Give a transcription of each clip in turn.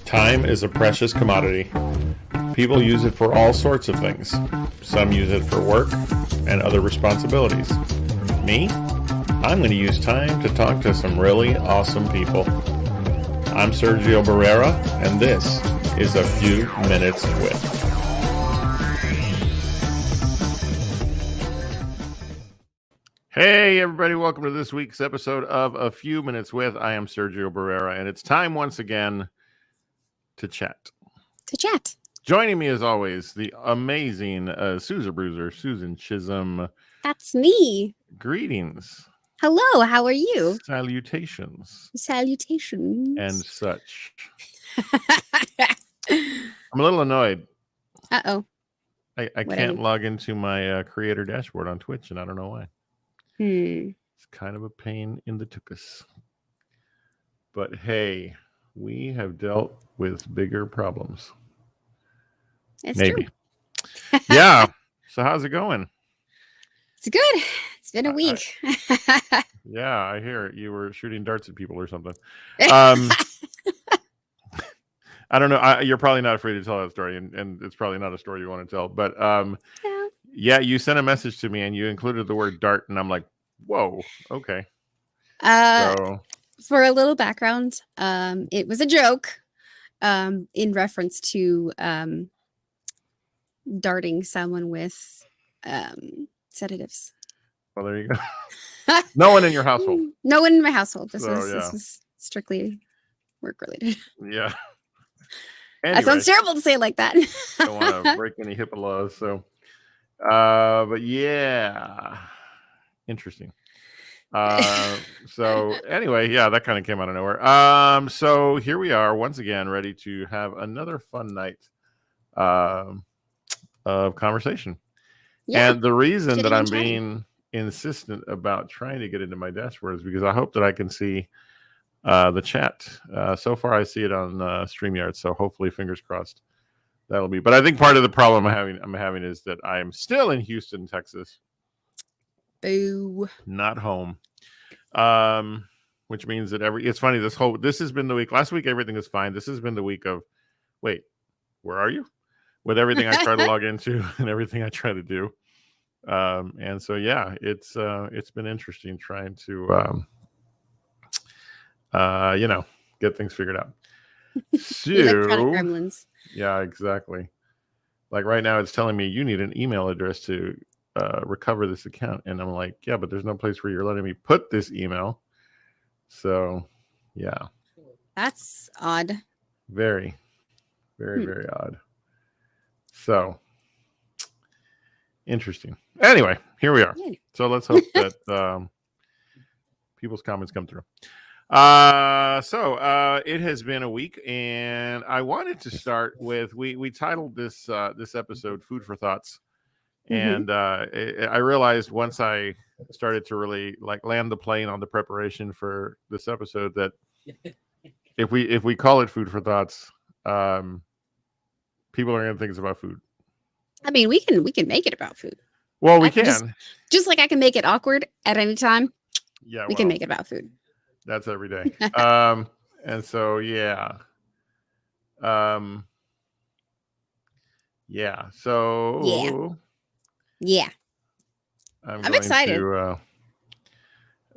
Time is a precious commodity. People use it for all sorts of things. Some use it for work and other responsibilities. Me? I'm going to use time to talk to some really awesome people. I'm Sergio Barrera, and this is A Few Minutes With. Hey everybody, welcome to this week's episode of A Few Minutes With. I am Sergio Barrera, and it's time once again to chat. Joining me as always, the amazing Susan Bruiser, Susan Chisholm. That's me. Greetings. Hello, how are you? Salutations. Salutations. And such. I'm a little annoyed. Uh-oh. I can't log into my creator dashboard on Twitch, and I don't know why. It's kind of a pain in the tuchus. But hey, we have dealt with bigger problems. It's Maybe. True. Yeah. So how's it going? It's good. It's been a week. Yeah, I hear you were shooting darts at people or something. I don't know. You're probably not afraid to tell that story, and it's probably not a story you want to tell. But yeah, you sent a message to me, and you included the word dart, and I'm like, whoa, okay. For a little background, it was a joke in reference to darting someone with sedatives. Well, there you go. No one in your household. No one in my household. This was strictly work related. Yeah. Anyway, that sounds terrible to say it like that. Don't want to break any HIPAA laws. So, but yeah, interesting. So anyway, yeah, that kind of came out of nowhere. So here we are once again, ready to have another fun night of conversation. Yeah, and the reason that I'm being insistent about trying to get into my dashboard is because I hope that I can see the chat. So far, I see it on StreamYard, so hopefully, fingers crossed, that'll be. But I think part of the problem I'm having is that I am still in Houston, Texas. Boo. Not home. Which means that it's funny, this has been the week. Last week everything was fine. This has been the week of wait, where are you? With everything I try to log into and everything I try to do. And so yeah, it's been interesting trying to get things figured out. So, electronic gremlins. Yeah, exactly. Like right now it's telling me you need an email address to recover this account, and I'm like, yeah, but there's no place where you're letting me put this email. So yeah, that's odd. Very, very, very odd. So interesting. Anyway, here we are. So let's hope that people's comments come through. So it has been a week, and I wanted to start with we titled this episode "Food for Thoughts." And I realized once I started to really land the plane on the preparation for this episode that if we call it Food for Thoughts, people are going to think it's about food. I mean, we can make it about food. Well, we can. Just like I can make it awkward at any time. Yeah, we can make it about food. That's every day. And so yeah. Yeah. So yeah. I'm excited.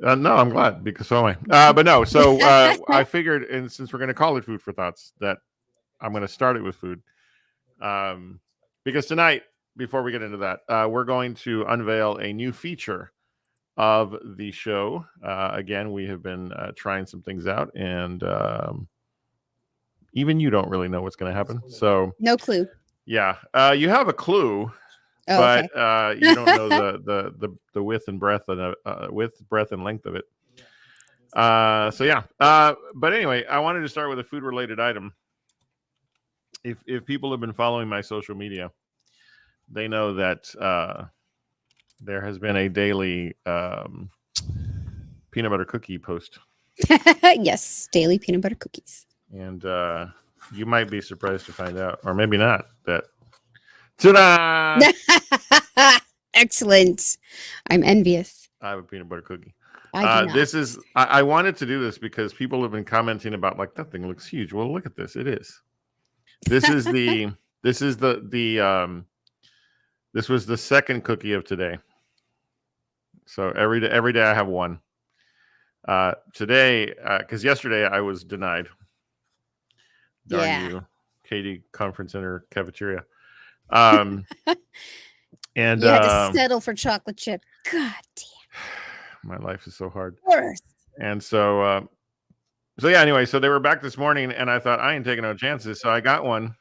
No, I'm glad because so am I. But no, so I figured, and since we're going to call it Food for Thoughts, that I'm going to start it with food. Because tonight, before we get into that, we're going to unveil a new feature of the show. Again, we have been trying some things out, and even you don't really know what's going to happen. So no clue. Yeah, you have a clue. But you don't know the width and breadth and breadth and length of it. So yeah. But anyway, I wanted to start with a food related item. If people have been following my social media, they know that there has been a daily peanut butter cookie post. Yes, daily peanut butter cookies. And you might be surprised to find out, or maybe not, that ta-da! Excellent. I'm envious. I have a peanut butter cookie. I do not. This is I wanted to do this because people have been commenting about like that thing looks huge. Well, look at this. It is. This is the this is the this was the second cookie of today. So every day I have one. Today, because yesterday I was denied. Darn you, Katie Conference Center cafeteria. And you had to settle for chocolate chip. God damn. My life is so hard. Worse. And so yeah, anyway, so they were back this morning and I thought I ain't taking no chances. So I got one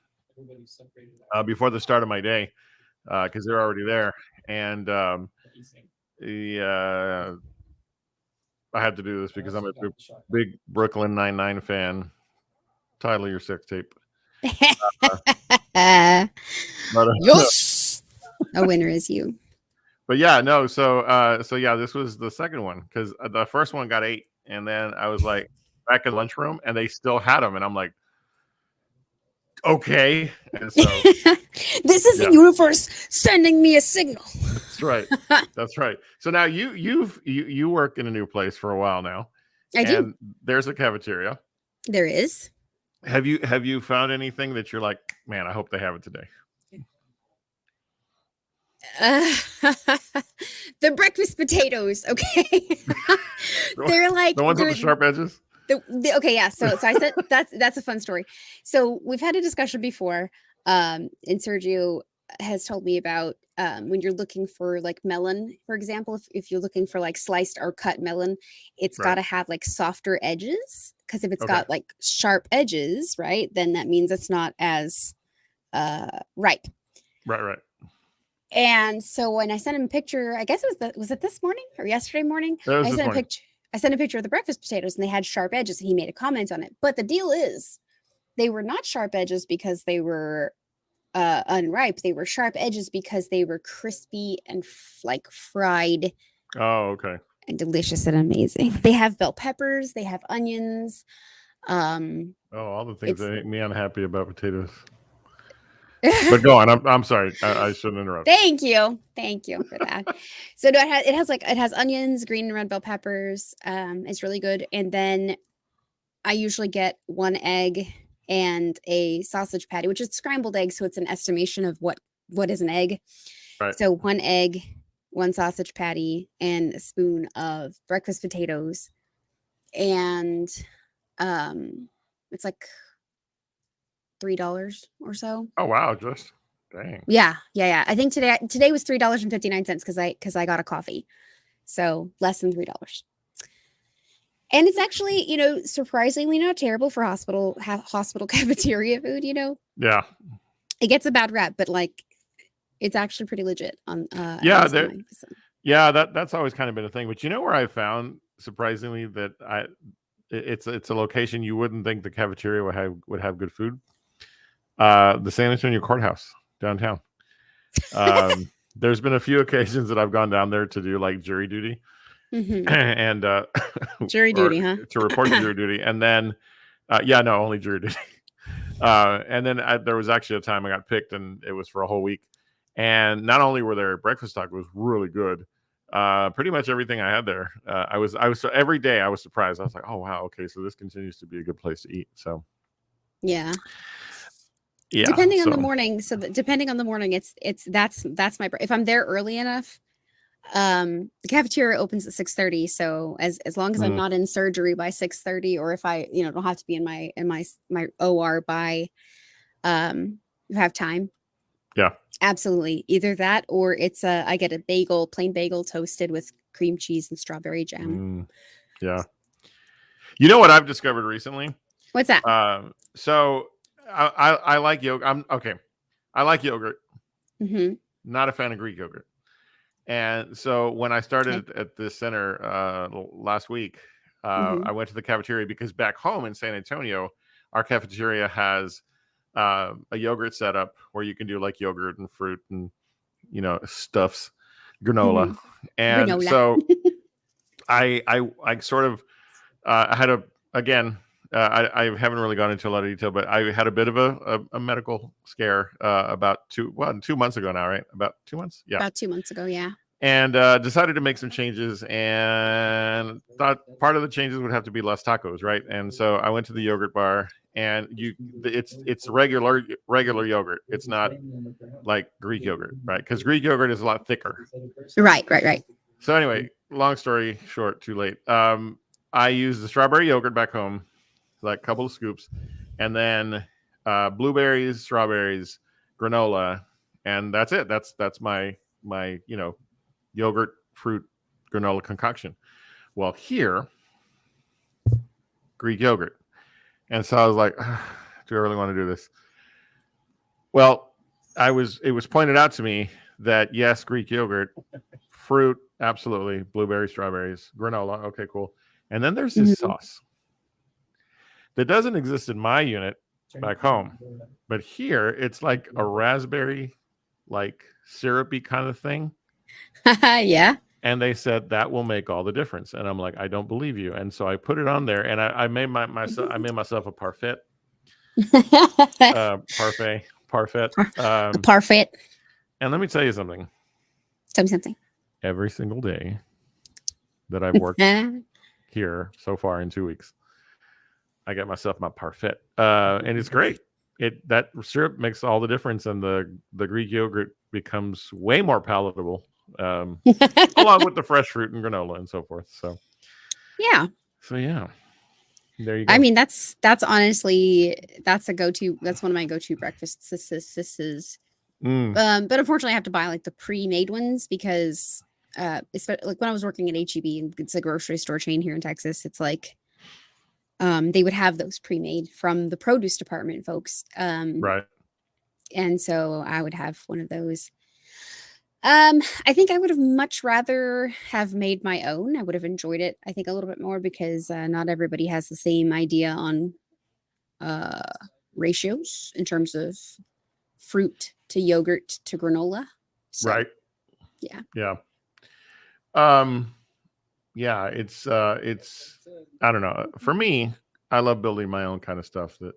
before the start of my day because they're already there. And I had to do this because I'm a big Brooklyn Nine-Nine fan. Title your sex tape. Yes. A winner is you. But yeah, no. So yeah, this was the second one because the first one got 8, and then I was like back in the lunchroom, and they still had them, and I'm like, okay. And so this is the universe sending me a signal. That's right. That's right. So now you work in a new place for a while now. I do. There's a cafeteria. There is. Have you found anything that you're like, man, I hope they have it today? The breakfast potatoes, okay. They're like the ones with the sharp edges. Okay, yeah. So I said that's a fun story. So we've had a discussion before, and Sergio has told me about when you're looking for like melon, for example, if you're looking for like sliced or cut melon, it's got to have like softer edges, because if it's got like sharp edges, right, then that means it's not as ripe. Right. And so when I sent him a picture, I guess was it this morning or yesterday morning? I sent a picture of the breakfast potatoes and they had sharp edges, and he made a comment on it. But the deal is they were not sharp edges because they were unripe. They were sharp edges because they were crispy and like fried. Oh, okay. And delicious and amazing. They have bell peppers. They have onions. All the things that make me unhappy about potatoes. But go on. I'm sorry. I shouldn't interrupt. Thank you for that. So no, it has onions, green and red bell peppers. It's really good. And then I usually get 1 egg and a sausage patty, which is scrambled egg. So it's an estimation of what is an egg. Right. So 1 egg, 1 sausage patty, and a spoon of breakfast potatoes. And it's like $3 or so. Oh wow, just dang. Yeah. I think today was $3.59 because I got a coffee, so less than $3. And it's actually, surprisingly not terrible for hospital cafeteria food. Yeah, it gets a bad rap, but like it's actually pretty legit. On that's always kind of been a thing. But where I found surprisingly that it's a location you wouldn't think the cafeteria would have good food. The San Antonio Courthouse downtown. There's been a few occasions that I've gone down there to do like jury duty, and jury duty, huh? To report jury duty, and then only jury duty. And then there was actually a time I got picked, and it was for a whole week. And not only were their breakfast tacos really good, pretty much everything I had there, I was so every day I was surprised. I was like, oh wow, okay, so this continues to be a good place to eat. So yeah. Depending on the morning. So depending on the morning, that's my, if I'm there early enough, the cafeteria opens at 6:30. So as long as I'm not in surgery by 6:30, or if I, don't have to be in my OR by, you have time. Yeah, absolutely. Either that, or it's I get a plain bagel toasted with cream cheese and strawberry jam. Yeah. You know what I've discovered recently? What's that? So I like yogurt. I like yogurt. Mm-hmm. Not a fan of Greek yogurt. And so when I started at this center last week, I went to the cafeteria because back home in San Antonio, our cafeteria has a yogurt setup where you can do like yogurt and fruit and stuffs, granola. And so I sort of had I haven't really gone into a lot of detail, but I had a bit of a medical scare about 2 months ago now, right? About 2 months? Yeah. About 2 months ago, yeah. and decided to make some changes, and thought part of the changes would have to be less tacos, right? And so I went to the yogurt bar, and it's regular yogurt. It's not like Greek yogurt, right? Because Greek yogurt is a lot thicker. Right. So anyway, long story short, too late. I used the strawberry yogurt back home, like a couple of scoops, and then blueberries, strawberries, granola, and that's it. That's my yogurt fruit granola concoction. Well, here, Greek yogurt, and so I was like, do I really want to do this? Well, it was pointed out to me that yes, Greek yogurt, fruit, absolutely, blueberries, strawberries, granola, okay, cool. And then there's this sauce that doesn't exist in my unit back home, but here it's like a raspberry, like syrupy kind of thing. Yeah. And they said that will make all the difference. And I'm like, I don't believe you. And so I put it on there, and I made myself a parfait. Parfait. Parfait. And let me tell you something. Tell me something. Every single day that I've worked here so far in 2 weeks, I get myself my parfait, and it's great. That syrup makes all the difference, and the Greek yogurt becomes way more palatable, along with the fresh fruit and granola and so forth. So yeah. There you go. I mean, that's honestly, that's a go-to. That's one of my go-to breakfasts. This is. But unfortunately, I have to buy like the pre-made ones because, especially like when I was working at HEB, it's a grocery store chain here in Texas. It's like, they would have those pre-made from the produce department folks. Right. And so I would have one of those. I think I would have much rather have made my own. I would have enjoyed it, I think, a little bit more because not everybody has the same idea on ratios in terms of fruit to yogurt to granola. So, right. Yeah. Yeah. It's I don't know. For me, I love building my own kind of stuff that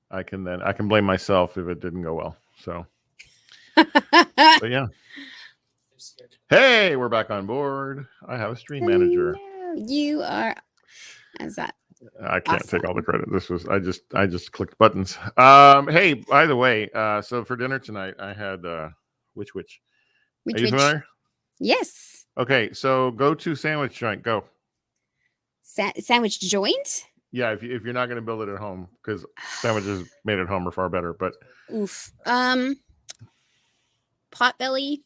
I can blame myself if it didn't go well. So yeah. Hey, we're back on board. I have a stream manager. You are. As that. I can't take all the credit. This was I just clicked buttons. Hey, by the way, so for dinner tonight I had which are you familiar? Yes. Okay, so go to sandwich joint. Go. Sandwich joint? Yeah, if you're not going to build it at home, because sandwiches made at home are far better. But oof. Potbelly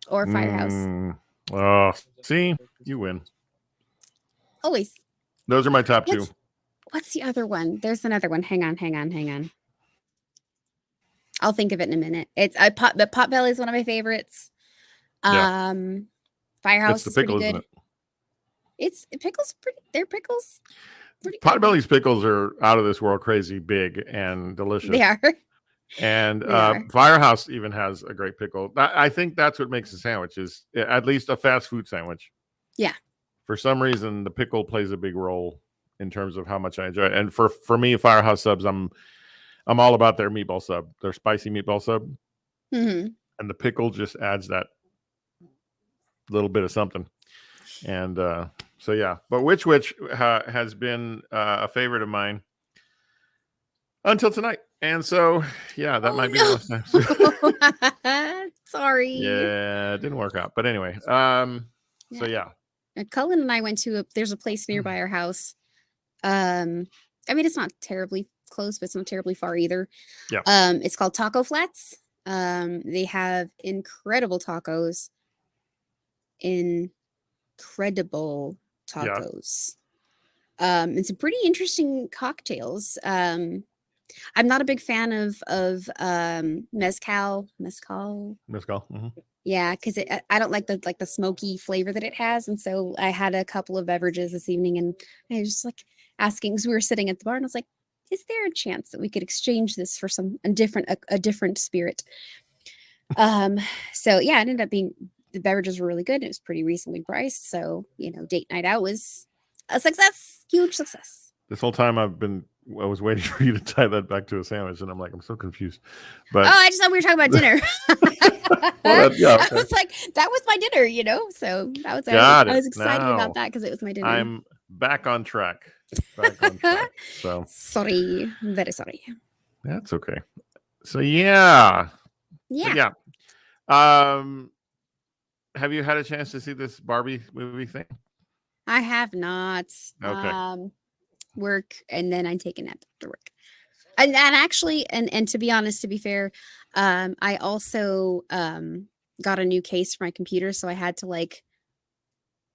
or Firehouse. Oh, see, you win. Always. Those are my top two. What's the other one? There's another one. Hang on. I'll think of it in a minute. Potbelly is one of my favorites. Yeah. Firehouse it's the pickle, is pretty good. Isn't it? Pickles pretty. They're pickles. Potbelly's pickles are out of this world crazy big and delicious. They are. And Firehouse even has a great pickle. I think that's what makes a sandwich, is at least a fast food sandwich. Yeah. For some reason, the pickle plays a big role in terms of how much I enjoy it. And for me, Firehouse subs, I'm all about their meatball sub, their spicy meatball sub. Mm-hmm. And the pickle just adds that little bit of something. And so yeah, but which has been a favorite of mine until tonight. And so, yeah, that might be the last time. Sorry. Yeah, it didn't work out. But anyway, so yeah. Cullen and I went to there's a place nearby our house. I mean, it's not terribly close, but it's not terribly far either. Yeah. It's called Taco Flats. They have incredible tacos. Incredible tacos. Yeah. And some pretty interesting cocktails. I'm not a big fan of mezcal. Mm-hmm. Yeah, because I don't like the smoky flavor that it has, and so I had a couple of beverages this evening, and I was just like asking, because we were sitting at the bar, and I was like, "Is there a chance that we could exchange this for a different spirit?" So yeah, it ended up being the beverages were really good. It was pretty reasonably priced, so date night out was a success, huge success. This whole time I've been I was waiting for you to tie that back to a sandwich, and I'm like, I'm so confused. Oh, But I just thought we were talking about dinner. yeah, I okay. was like, that was my dinner, you know. So that was Got I it. was excited Now about that because it was my dinner. I'm back on track. Back on track. So Sorry, very sorry. that's okay. So yeah. Yeah, But yeah. Have you had a chance to see this Barbie movie thing? I have not. Okay. Work, and then I take a nap after work. And actually, and to be honest, to be fair, I also got a new case for my computer, so I had to like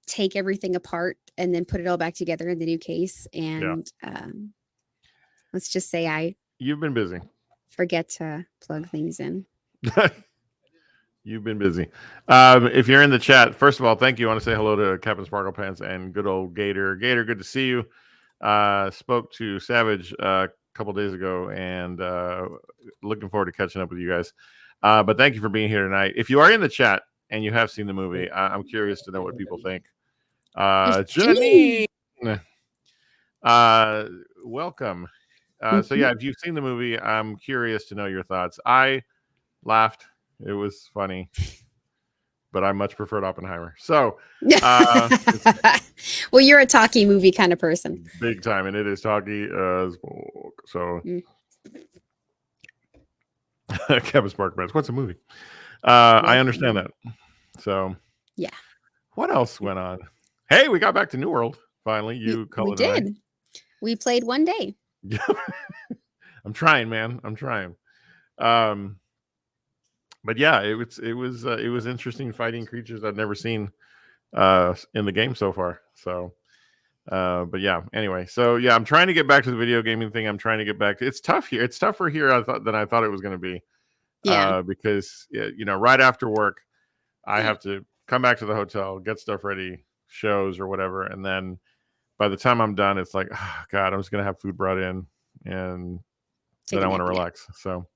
take everything apart and then put it all back together in the new case. And let's just say I You've been busy. forget to plug things in. You've been busy. If you're in the chat, first of all, thank you. I want to say hello to Captain Sparkle Pants and good old Gator. Gator, good to see you. Spoke to Savage a couple days ago, and looking forward to catching up with you guys. But thank you for being here tonight. If you are in the chat and you have seen the movie, I'm curious to know what people think. Janine, welcome. So yeah, if you've seen the movie, I'm curious to know your thoughts. I laughed. It was funny, but I much preferred Oppenheimer. So, well, you're a talkie movie kind of person. Big time, and it is talkie as fuck. So, Kevin Sparkman, what's a movie? I understand that. So, yeah. What else went on? Hey, we got back to New World finally. We did. We played one day. I'm trying, man. I'm trying. But yeah, it was interesting fighting creatures I've never seen in the game so far. So, but yeah, anyway, so yeah, I'm trying to get back to the video gaming thing. I'm trying to get back. It's tough here. It's tougher here than I thought it was going to be. Yeah. Because right after work, I have to come back to the hotel, get stuff ready, shows or whatever, and then by the time I'm done, it's like, oh, God, I'm just going to have food brought in, and then I want to relax. So.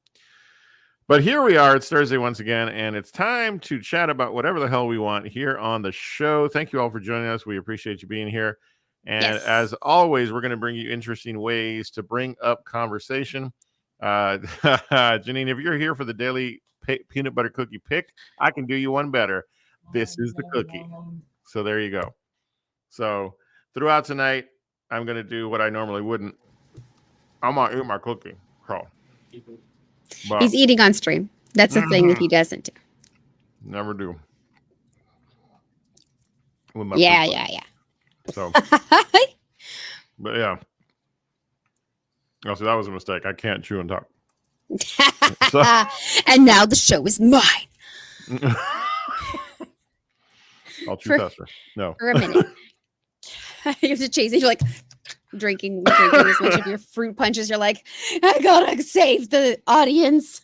But here we are. It's Thursday once again, and it's time to chat about whatever the hell we want here on the show. Thank you all for joining us. We appreciate you being here. And as always, we're going to bring you interesting ways to bring up conversation. Janine, if you're here for the daily peanut butter cookie pick, I can do you one better. This is the cookie. So there you go. So throughout tonight, I'm going to do what I normally wouldn't. I'm going to eat my cookie. So. But he's eating on stream. That's a thing that he doesn't do. Never do. Yeah. So, but yeah. Oh, so that was a mistake. I can't chew and talk. So. And now the show is mine. I'll chew faster. No. For a minute. You have to chase it. You're like drinking as much of your fruit punches. You're like, I gotta save the audience.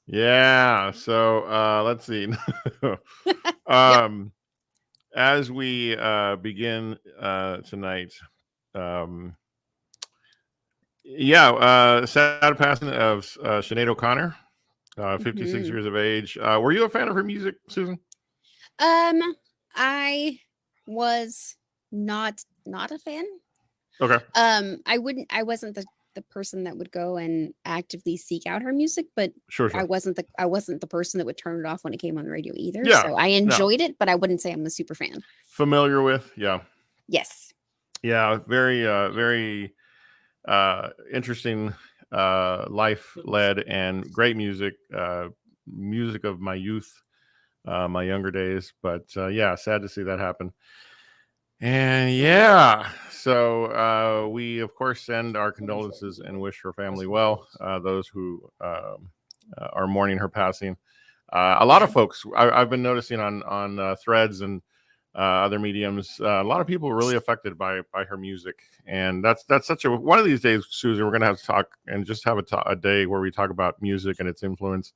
Yeah. So let's see. As we begin tonight, sad passing of Sinead O'Connor, 56 years of age. Were you a fan of her music, Susan? I was not a fan. Okay. I wasn't the person that would go and actively seek out her music, but sure. I wasn't the person that would turn it off when it came on the radio either. Yeah, so I enjoyed it, but I wouldn't say I'm a super fan. Familiar with, yeah. Yes. Yeah, very interesting life led and great music. Music of my youth, my younger days. But sad to see that happen. And so we of course send our condolences and wish her family well. Those who are mourning her passing. A lot of folks I've been noticing on threads and other mediums. A lot of people are really affected by her music, and that's such a one of these days, Susan. We're gonna have to talk and just have a day where we talk about music and its influence,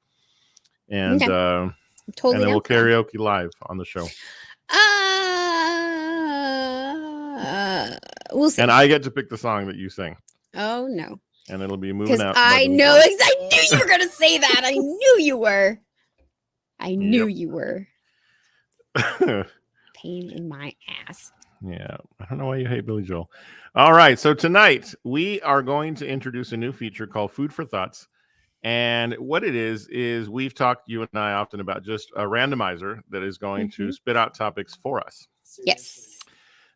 and and then we'll karaoke live on the show. We'll see. And I get to pick the song that you sing. Oh no! And it'll be Moving Out. I know. I knew you were gonna say that. I knew you were. I knew you were. Pain in my ass. Yeah, I don't know why you hate Billy Joel. All right, so tonight we are going to introduce a new feature called Food for Thoughts. And what it is we've talked, you and I, often about just a randomizer that is going to spit out topics for us. Yes.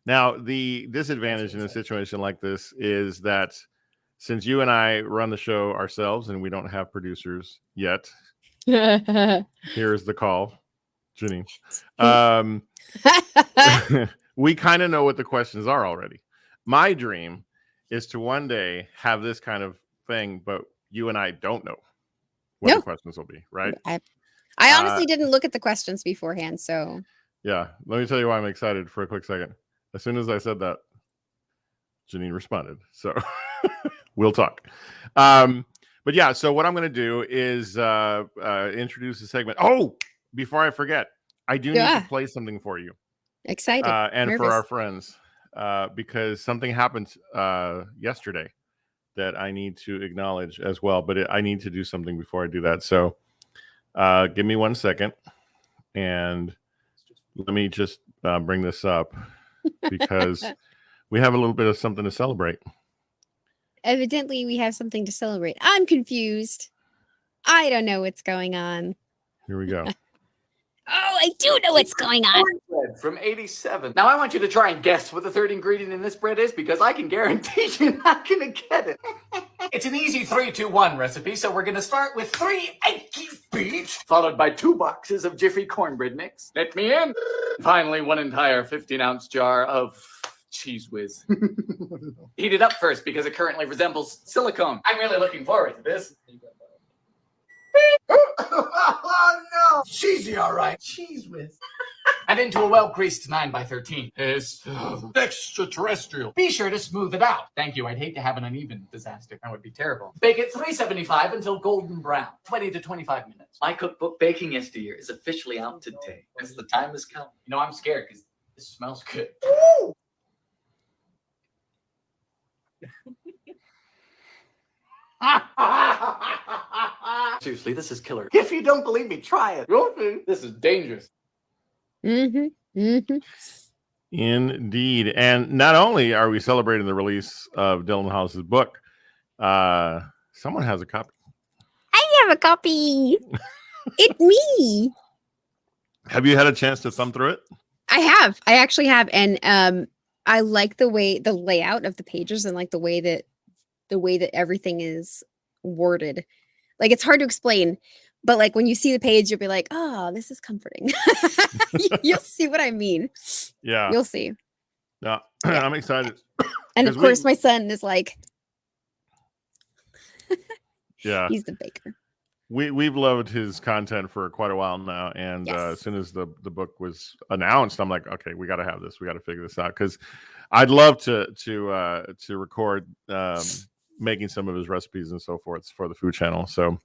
Now, the disadvantage in a situation like this is that since you and I run the show ourselves and we don't have producers yet, here's the call, Janine. We kind of know what the questions are already. My dream is to one day have this kind of thing, but you and I don't know what the questions will be, right? I honestly didn't look at the questions beforehand, so yeah. Let me tell you why I'm excited for a quick second. As soon as I said that, Janine responded. So we'll talk. But yeah, so what I'm going to do is introduce a segment. Oh, before I forget, I do need to play something for you. Excited. And nervous. For our friends, because something happened yesterday that I need to acknowledge as well. But I need to do something before I do that. So give me 1 second. And let me just bring this up because we have a little bit of something to celebrate. Evidently, we have something to celebrate. I'm confused. I don't know what's going on. Here we go. Oh, I do know what's going on. Bread from 87. Now, I want you to try and guess what the third ingredient in this bread is because I can guarantee you're not going to get it. It's an easy 3-2-1 recipe, so we're going to start with 3 eggy beets, followed by 2 boxes of Jiffy cornbread mix. Let me in. Finally, 1 entire 15-ounce jar of Cheese Whiz. Heat it up first because it currently resembles silicone. I'm really looking forward to this. Oh no! Cheesy, all right. Cheese Whiz. And into a well-greased 9x13 is extraterrestrial. Be sure to smooth it out. Thank you. I'd hate to have an uneven disaster. That would be terrible. Bake at 375 until golden brown. 20 to 25 minutes. My cookbook, Baking Yesteryear, is officially out today. As the time has come. You know, I'm scared because this smells good. Ooh! Seriously, this is killer. If you don't believe me, try it. This is dangerous. Indeed. And not only are we celebrating the release of Dylan Hollis's book, someone has a copy. I have a copy. It's me. Have you had a chance to thumb through it? I have. I actually have. And I like the layout of the pages and like the way that everything is worded. Like, it's hard to explain, but like when you see the page, you'll be like, oh, this is comforting. You'll see what I mean. Yeah. You'll see. No, yeah. I'm excited. And of course, my son is like, yeah, he's the baker. We've loved his content for quite a while now. And as soon as the book was announced, I'm like, okay, we got to have this. We got to figure this out. Cause I'd love to record, making some of his recipes and so forth for the food channel. So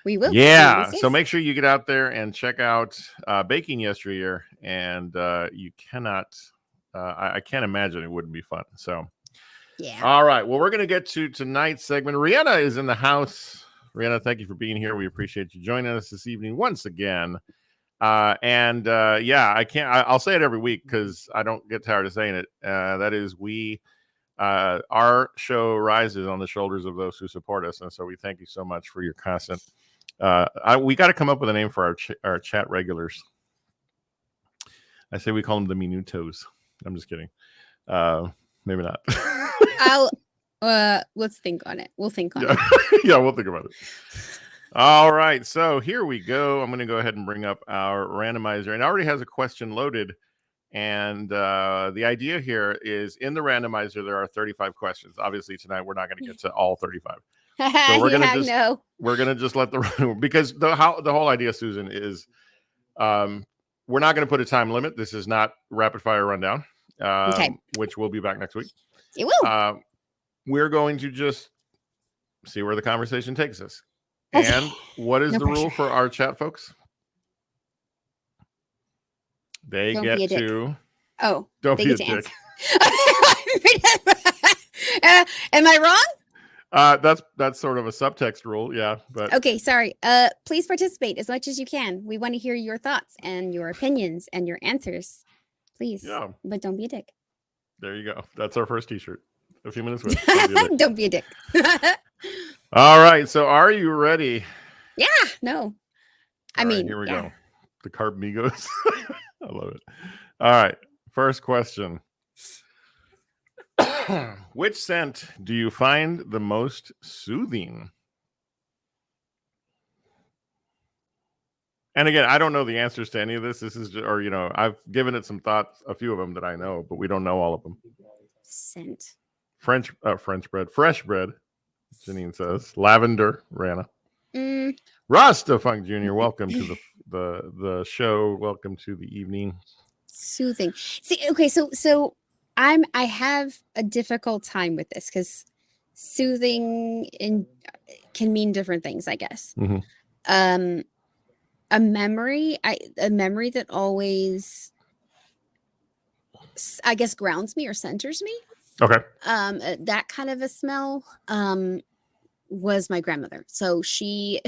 we will. Yeah. So make sure you get out there and check out Baking Yesteryear. And you cannot, I can't imagine it wouldn't be fun. So, yeah. All right. Well, we're going to get to tonight's segment. Rihanna is in the house. Rihanna, thank you for being here. We appreciate you joining us this evening once again. I can't, I'll say it every week because I don't get tired of saying it. That is, our show rises on the shoulders of those who support us. And so we thank you so much for your constant. We got to come up with a name for our chat regulars. I say we call them the Minutos. I'm just kidding. Maybe not. Let's think on it. We'll think on it. Yeah, we'll think about it. All right, so here we go. I'm going to go ahead and bring up our randomizer, and it already has a question loaded. And the idea here is in the randomizer, there are 35 questions. Obviously, tonight we're not going to get to all 35. So we're going to just let because the whole idea, Susan, is we're not going to put a time limit. This is not rapid fire rundown, which will be back next week. It will. We're going to just see where the conversation takes us. And what is the rule for our chat folks? They don't get to. Oh, don't be a dick. Am I wrong? That's sort of a subtext rule, yeah. But okay, sorry. Please participate as much as you can. We want to hear your thoughts and your opinions and your answers. please. Yeah. But don't be a dick. There you go. That's our first T-shirt. A few minutes with. Don't be a dick. Don't be a dick. All right. So, are you ready? Yeah. No. I All right, mean, here we yeah. go. The Carb Migos. I love it. All right. First question. Which scent do you find the most soothing? And again, I don't know the answers to any of this. This is just, or, I've given it some thoughts, a few of them that I know, but we don't know all of them. Scent. Fresh bread, Janine says. Lavender, Rana. Rasta Funk Jr., welcome to the show. Welcome to the evening. Soothing. See, okay, so I have a difficult time with this because soothing can mean different things, I guess. Mhm. A memory that always, I guess, grounds me or centers me. Okay. That kind of a smell was my grandmother. So she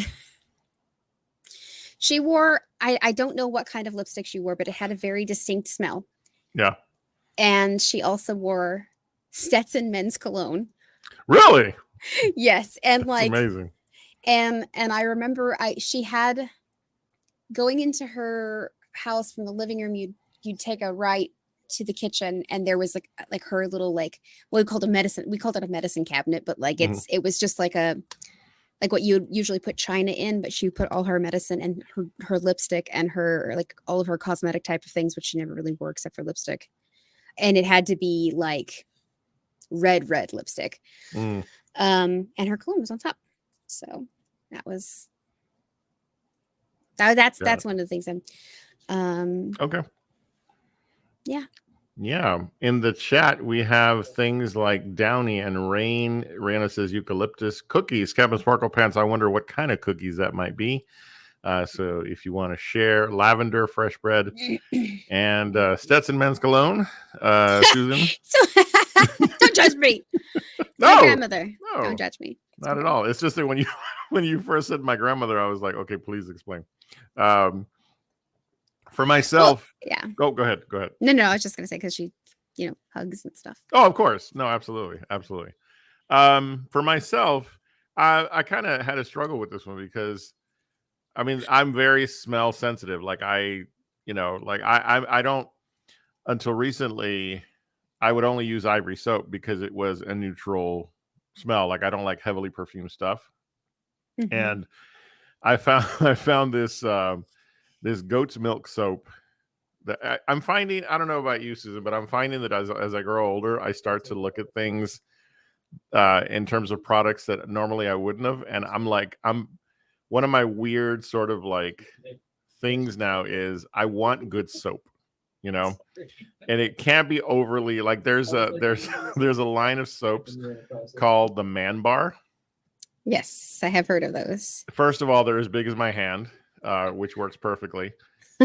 wore, I don't know what kind of lipstick she wore, but it had a very distinct smell. Yeah. And she also wore Stetson men's cologne. Really? Yes. And That's like amazing. And I remember she had, going into her house from the living room, you'd take a right to the kitchen, and there was like her little, like, what we called it a medicine cabinet, but like it was just like what you usually put china in, but she put all her medicine and her lipstick and her, like, all of her cosmetic type of things, which she never really wore except for lipstick. And it had to be like red lipstick. And her cologne was on top. So that's one of the things Okay. Yeah. In the chat we have things like Downy and Rain. Rana says eucalyptus. Cookies, Captain Sparkle Pants. I wonder what kind of cookies that might be. So if you want to share, lavender, fresh bread, and Stetson men's cologne. Susan. Don't judge me. No, my grandmother. No, don't judge me. It's not okay. at all. It's just that when you first said my grandmother, I was like, okay, please explain. For myself, yeah. Go ahead. No, I was just gonna say, because she, hugs and stuff. Oh, of course. No, absolutely. For myself, I kind of had a struggle with this one because, I mean, I'm very smell sensitive. Like I don't, until recently, I would only use Ivory soap because it was a neutral smell. Like I don't like heavily perfumed stuff. And I found this this goat's milk soap that I'm finding. I don't know about you, Susan, but I'm finding that as I grow older, I start to look at things in terms of products that normally I wouldn't have. And I'm one of my weird sort of like things now is I want good soap, and it can't be overly like there's a line of soaps called the Man Bar. Yes, I have heard of those. First of all, they're as big as my hand, which works perfectly.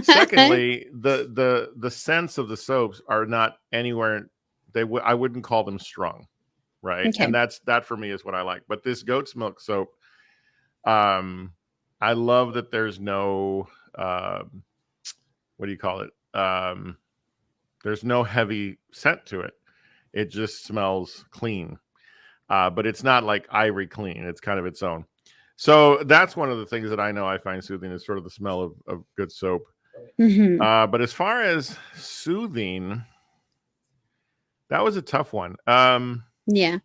Secondly, the scents of the soaps are not anywhere. I wouldn't call them strong, right? Okay. And that for me is what I like. But this goat's milk soap, I love that there's no what do you call it? There's no heavy scent to it. It just smells clean. But it's not like Ivory clean. It's kind of its own. So that's one of the things that I know I find soothing is sort of the smell of good soap. But as far as soothing, that was a tough one. Yeah.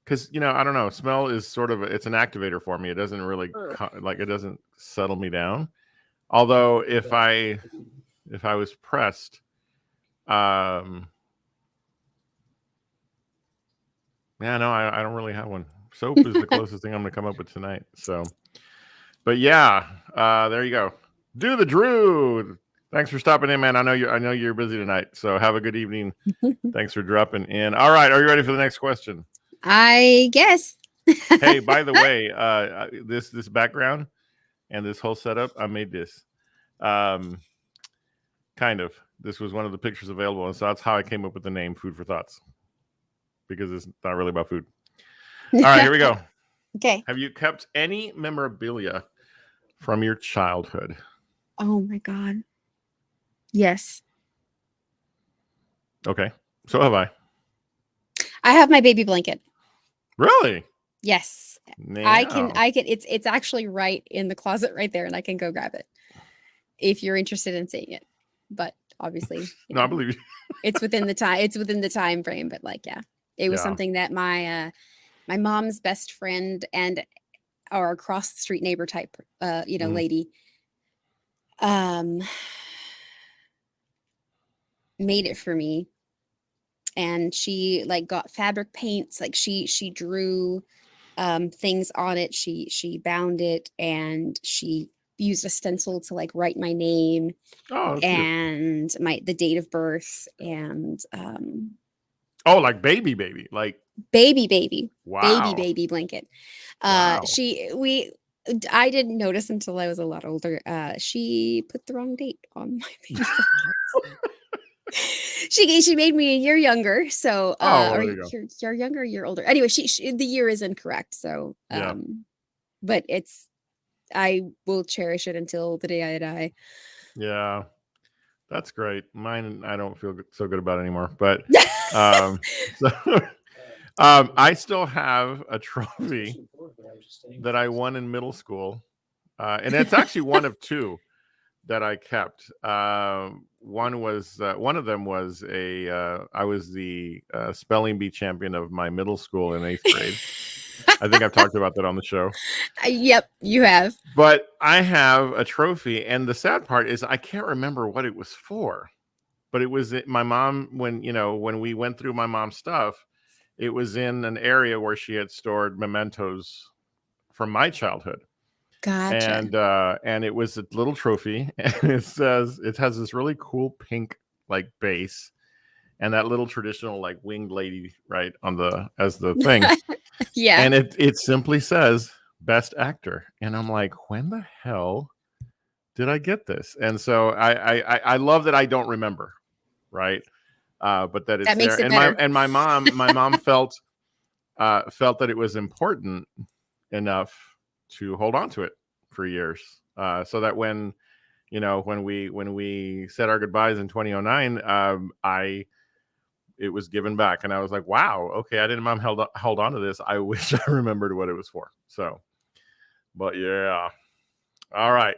Because, I don't know. Smell is sort of, it's an activator for me. It doesn't really, it doesn't settle me down. Although if I was pressed, yeah, no, I don't really have one. Soap is the closest thing I'm going to come up with tonight. So, but yeah, there you go. Do the Drew. Thanks for stopping in, man. I know you're busy tonight. So have a good evening. Thanks for dropping in. All right. Are you ready for the next question? I guess. Hey, by the way, this background and this whole setup, I made this. Kind of. This was one of the pictures available, and so that's how I came up with the name Food for Thoughts, because it's not really about food. All right, here we go. Okay. Have you kept any memorabilia from your childhood? Oh my God. Yes. Okay. So have I. I have my baby blanket. Really? Yes. Yeah. I can it's actually right in the closet right there, and I can go grab it if you're interested in seeing it. But obviously, No, I believe you. it's within the time frame, but like it was Yeah. something that my mom's best friend and our across the street neighbor type lady made it for me. And she like got fabric paints, like she drew things on it. She bound it, and she used a stencil to like write my name Oh, that's cute. and the date of birth, and Oh, like baby, like baby wow. baby blanket. Wow. I didn't notice until I was a lot older. She put the wrong date on my baby blanket. She made me a year younger, so Oh, or there you go. you're younger, a year older. Anyway, she the year is incorrect, so Yeah. but I will cherish it until the day I die. Yeah, that's great. Mine, I don't feel so good about anymore, but so I still have a trophy that I won in middle school, and it's actually one of two that I kept. One of them was I was the spelling bee champion of my middle school in 8th grade. I think I've talked about that on the show. Yep, you have. But I have a trophy, and the sad part is I can't remember what it was for. But it was my mom when we went through my mom's stuff. It was in an area where she had stored mementos from my childhood. Gotcha. And it was a little trophy, and it has this really cool pink like base, and that little traditional like winged lady right as the thing. Yeah. And it simply says best actor, and I'm like, when the hell did I get this? And so I love that I don't remember, right? But that it's That makes there. it better. My mom felt that it was important enough to hold on to it for years, so that when we said our goodbyes in 2009, it was given back, and I was like, wow, okay, I didn't hold on to this. I wish I remembered what it was for. So, but yeah, all right.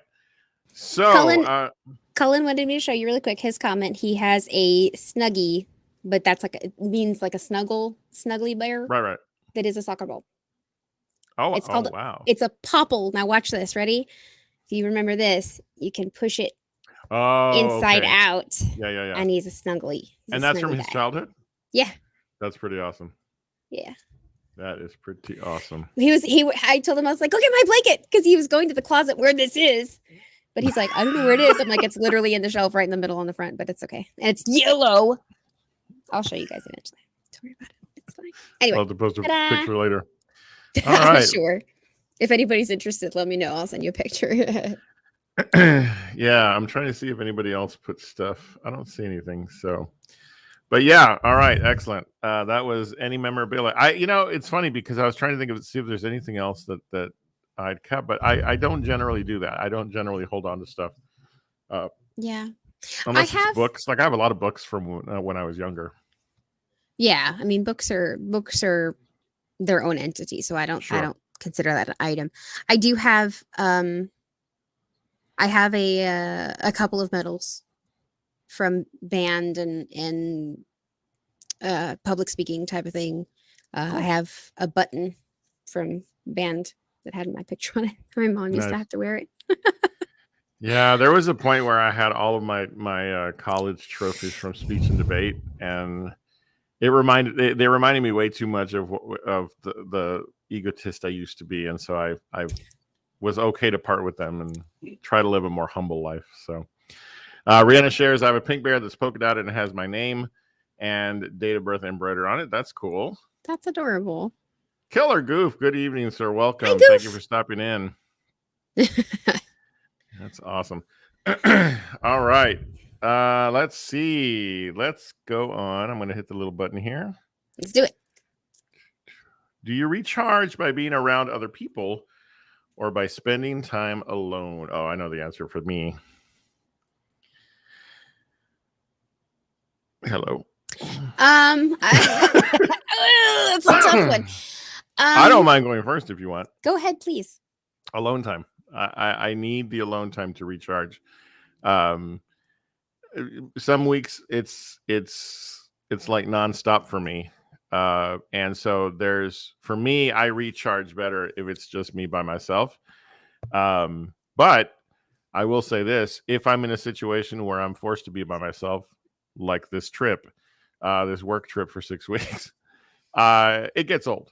So Cullen wanted me to show you really quick his comment. He has a Snuggie, but it means like a snuggly bear. right. That is a soccer ball. Oh, it's called wow. It's a popple. Now watch this. Ready? If you remember this, you can push it inside out. Yeah. And he's a snuggly. And that's from his childhood? Yeah. That's pretty awesome. Yeah. That is pretty awesome. I told him, I was like, go get my blanket, because he was going to the closet where this is. But he's like, I don't know where it is. I'm like, it's literally in the shelf right in the middle on the front, but it's okay. And it's yellow. I'll show you guys eventually. Don't worry about it. It's fine. Anyway. I'll have to post a picture later. All right. Sure. If anybody's interested, let me know. I'll send you a picture. Yeah, I'm trying to see if anybody else put stuff. I don't see anything. So, but yeah, all right, excellent. That was any memorabilia. It's funny because I was trying to think of see if there's anything else that I'd kept, but I don't generally do that. I don't generally hold on to stuff. Yeah. Unless it's books. Like I have a lot of books from when I was younger. Yeah, I mean, books are their own entity, so I don't consider that an item. I do have I have a couple of medals from band and public speaking type of thing. I have a button from band that had my picture on it. My mom used to have to wear it. Yeah, there was a point where I had all of my college trophies from speech and debate, and they reminded me way too much of the egotist I used to be, and so I was okay to part with them and try to live a more humble life. So Rihanna shares, I have a pink bear that's polka dotted and has my name and date of birth embroidered on it. That's cool. That's adorable. Killer Goof, good evening, sir. Welcome. Hi, Thank you for stopping in. That's awesome. All right. Let's see. Let's go on. I'm going to hit the little button here. Let's do it. Do you recharge by being around other people or by spending time alone? Oh, I know the answer for me. Hello. That's a tough one. I don't mind going first if you want. Go ahead, please. Alone time. I need the alone time to recharge. Some weeks it's like nonstop for me. And so for me, I recharge better if it's just me by myself. But I will say this, if I'm in a situation where I'm forced to be by myself, like this trip, this work trip for 6 weeks, it gets old.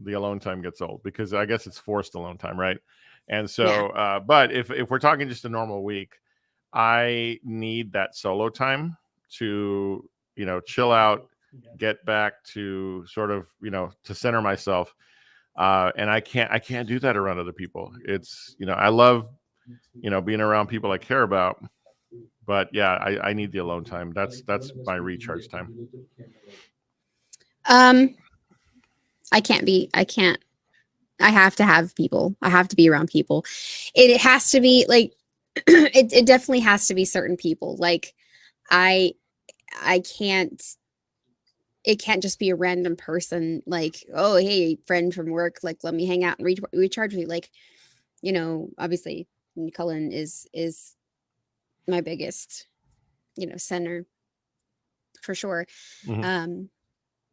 The alone time gets old because I guess it's forced alone time, right? And so, but if we're talking just a normal week, I need that solo time to, chill out, get back to sort of, to center myself. And I can't do that around other people. It's, I love, being around people I care about, but yeah, I need the alone time. That's my recharge time. I have to have people. I have to be around people. It has to be like, it definitely has to be certain people. Like I can't, it can't just be a random person. Like, oh, hey, friend from work, like, let me hang out and recharge me. Like, obviously Cullen is my biggest, center for sure. Mm-hmm.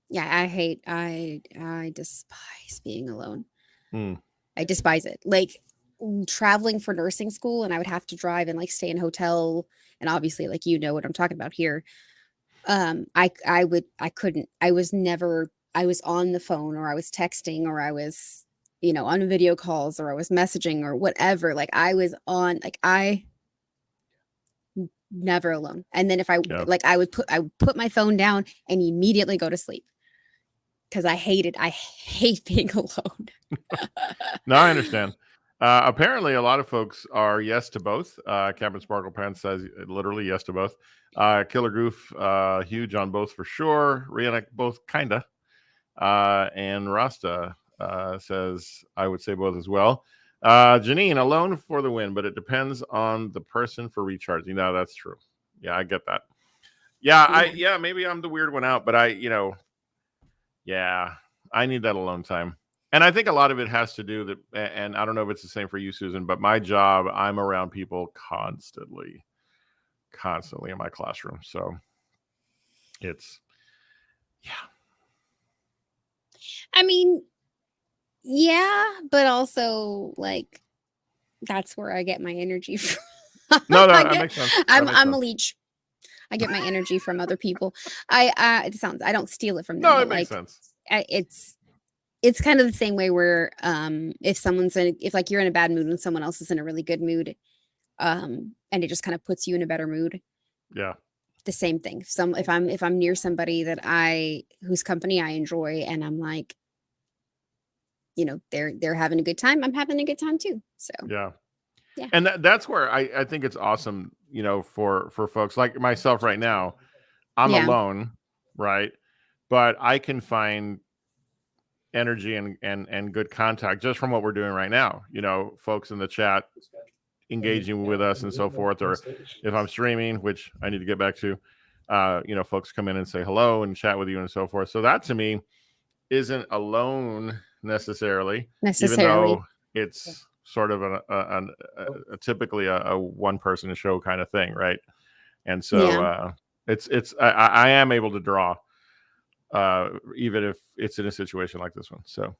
Yeah, I despise being alone. Mm. I despise it. Like traveling for nursing school, and I would have to drive and like stay in a hotel, and obviously like what I'm talking about here. I couldn't. I was on the phone, or I was texting, or I was on video calls, or I was messaging or whatever. Like I was on, like I never alone. And then if I I would put my phone down and immediately go to sleep. Because I hate being alone. No, I understand. Apparently, a lot of folks are yes to both. Captain Sparkle Pants says literally yes to both. Killer Goof, huge on both for sure. Rihanna, both kinda. And Rasta says I would say both as well. Janine, alone for the win, but it depends on the person for recharging. No, that's true. Yeah, I get that. Yeah, maybe I'm the weird one out, but yeah, I need that alone time. And I think a lot of it has to do that, and I don't know if it's the same for you, Susan, but my job, I'm around people constantly in my classroom. So it's, yeah. I mean, yeah, but also like that's where I get my energy from. No, that makes sense. I'm a leech. I get my energy from other people. I don't steal it from them. No, but it makes like, sense. It's kind of the same way where if like you're in a bad mood and someone else is in a really good mood, and it just kind of puts you in a better mood. Yeah. The same thing. If I'm near somebody whose company I enjoy, and I'm like, they're having a good time, I'm having a good time too. So yeah. Yeah. And that's where I think it's awesome, for folks like myself right now. I'm alone, right? But I can find energy and good contact just from what we're doing right now. Folks in the chat engaging with us and so forth, or if I'm streaming, which I need to get back to, folks come in and say hello and chat with you and so forth. So that to me isn't alone necessarily. Even though it's sort of a typically a one person show kind of thing, right? And so I am able to draw, even if it's in a situation like this one. So,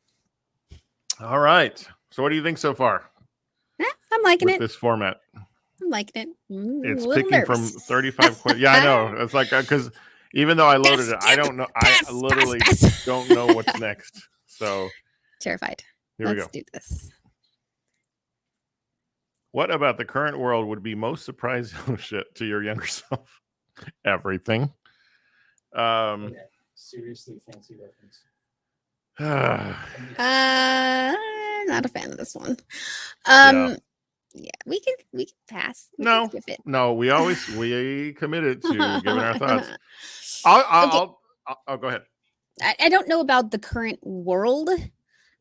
all right. So, what do you think so far? I'm liking it. This format. I'm liking it. It's picking from 35 questions. Yeah, I know. It's like because even though I loaded it, I don't know. I literally don't know what's next. So terrified. Here we go. Let's do this. What about the current world would be most surprising to your younger self? Everything. Seriously fancy reference. Not a fan of this one. Yeah, we can pass. No, we committed to giving our thoughts. I'll go ahead. I don't know about the current world.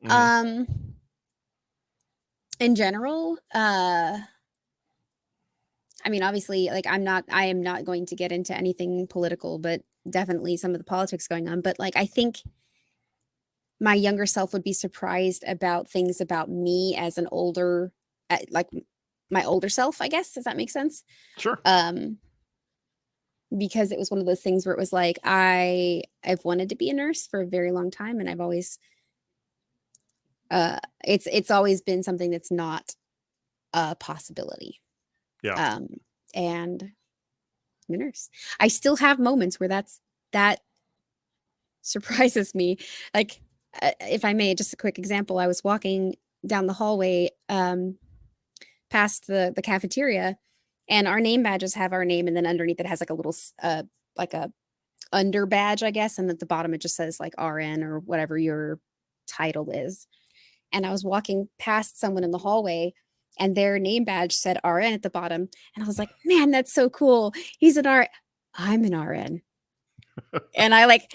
Mm-hmm. In general, I mean, obviously, like I am not going to get into anything political, but definitely some of the politics going on, but like I think my younger self would be surprised about things about me as an older, like my older self, I guess. Does that make sense? Sure. Because it was one of those things where it was like I've wanted to be a nurse for a very long time, and I've always it's always been something that's not a possibility. Yeah. And I'm a nurse. I still have moments where that surprises me. Like, if I may, just a quick example. I was walking down the hallway past the cafeteria, and our name badges have our name, and then underneath it has like a little like a under badge, I guess, and at the bottom it just says like RN or whatever your title is. And I was walking past someone in the hallway, and their name badge said RN at the bottom, and I was like, man, that's so cool. He's an RN. I'm an RN. And I like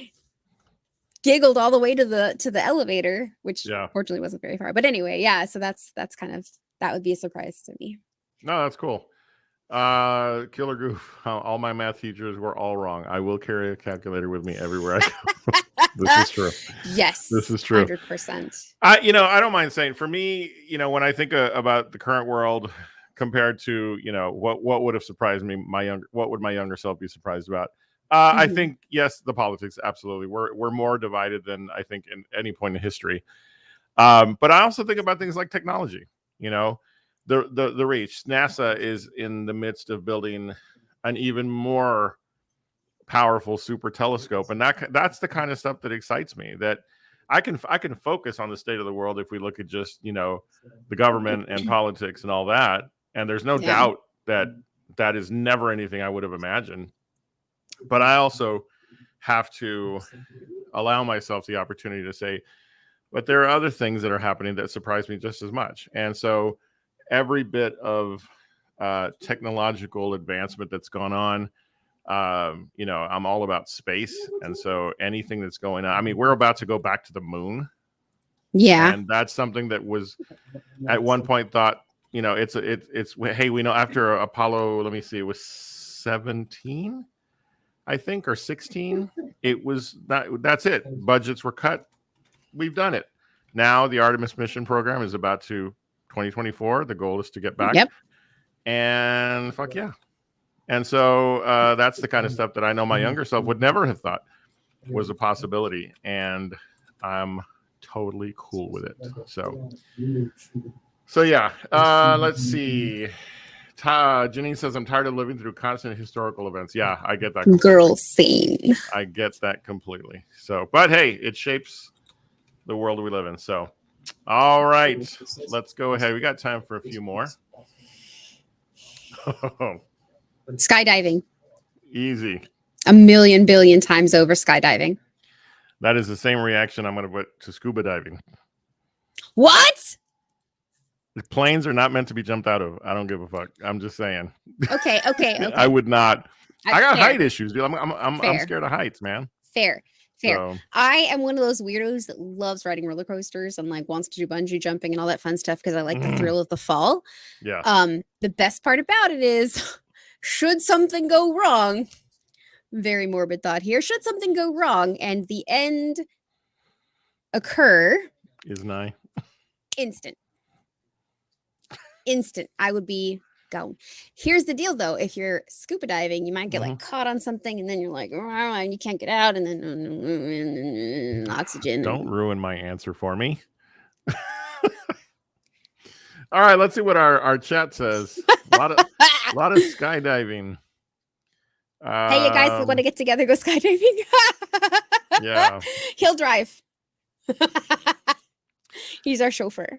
giggled all the way to the elevator, which fortunately wasn't very far. But anyway, yeah, so that's kind of, that would be a surprise to me. No, that's cool. Killer Goof. All my math teachers were all wrong. I will carry a calculator with me everywhere I go. This is true. Yes, this is true. 100%. I don't mind saying, for me, when I think about the current world compared to, what would have surprised me, what would my younger self be surprised about? I think, yes, the politics, absolutely. We're more divided than I think in any point in history. But I also think about things like technology, the reach. NASA is in the midst of building an even more powerful super telescope, and that's the kind of stuff that excites me, that I can focus on the state of the world if we look at just the government and politics and all that, and there's no doubt that is never anything I would have imagined. But I also have to allow myself the opportunity to say, but there are other things that are happening that surprise me just as much. And so every bit of technological advancement that's gone on, I'm all about space. And so anything that's going on, I mean, we're about to go back to the moon. Yeah. And that's something that was at one point thought, it's hey, we know after Apollo, let me see, it was 17, I think, or 16. It was that's it. Budgets were cut. We've done it. Now the Artemis mission program is about to 2024. The goal is to get back. Yep. And fuck yeah. And so that's the kind of stuff that I know my younger self would never have thought was a possibility. And I'm totally cool with it. So yeah. Let's see. Janine says, I'm tired of living through constant historical events. Yeah, I get that. Girl scene. I get that completely. So, but hey, it shapes the world we live in. So, all right, let's go ahead. We got time for a few more. Skydiving. Easy. A million billion times over skydiving. That is the same reaction I'm going to put to scuba diving. What? The planes are not meant to be jumped out of. I don't give a fuck. I'm just saying. Okay. I would not. I got height issues, dude. I'm scared of heights, man. Fair. So. I am one of those weirdos that loves riding roller coasters and like wants to do bungee jumping and all that fun stuff because I like the thrill of the fall. Yeah. The best part about it is, should something go wrong, very morbid thought here, should something go wrong and the end occur, is nigh. Instant. I would be gone. Here's the deal though. If you're scuba diving, you might get like caught on something and then you're like, and you can't get out, and then oxygen. Don't ruin my answer for me. All right, let's see what our chat says. A lot of skydiving. Hey, you guys want to get together, go skydiving? Yeah. He'll drive. He's our chauffeur.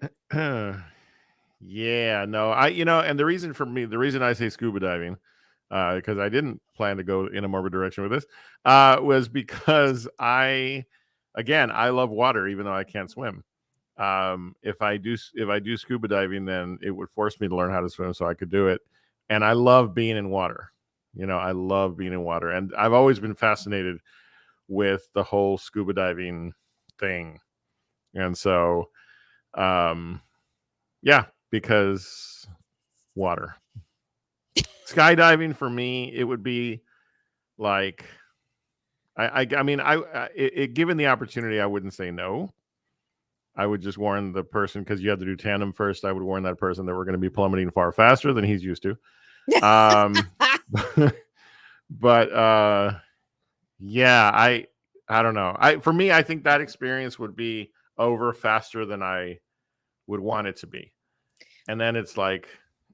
Yeah, no, and the reason I say scuba diving, because I didn't plan to go in a morbid direction with this, was because I love water, even though I can't swim. If I do scuba diving, then it would force me to learn how to swim so I could do it. And I love being in water. I love being in water, and I've always been fascinated with the whole scuba diving thing. And so, yeah. Because water. Skydiving for me, it would be like I mean, given the opportunity, I wouldn't say no. I would just warn the person, because you have to do tandem first. I would warn that person that we're going to be plummeting far faster than he's used to. But yeah, I don't know. For me, I think that experience would be over faster than I would want it to be. And then it's like,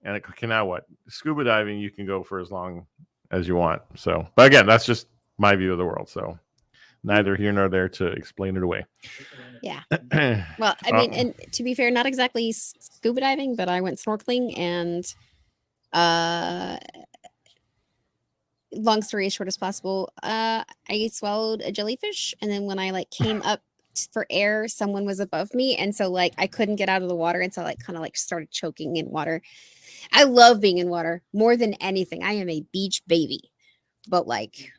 and it can now what? Scuba diving, you can go for as long as you want. So, but again, that's just my view of the world. So neither here nor there to explain it away. Yeah. Well, I mean, and to be fair, not exactly scuba diving, but I went snorkeling, and long story as short as possible, I swallowed a jellyfish, and then when I like came up for air, someone was above me, and so like I couldn't get out of the water, and so like kind of like started choking in water. I love being in water more than anything. I am a beach baby, but like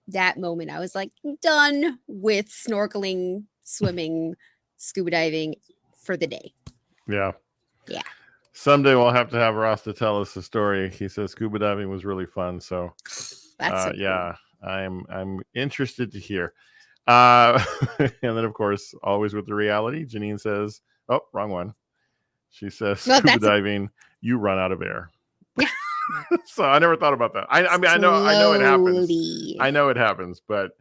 that moment, I was like done with snorkeling, swimming, scuba diving for the day. Yeah. Yeah. Someday we'll have to have Ross to tell us the story. He says scuba diving was really fun. So That's so cool. yeah, I'm interested to hear. And then of course, always with the reality, Janine says, "Oh, wrong one." She says, "Scuba diving, you run out of air." So I never thought about that. I mean, I know it happens. I know it happens, but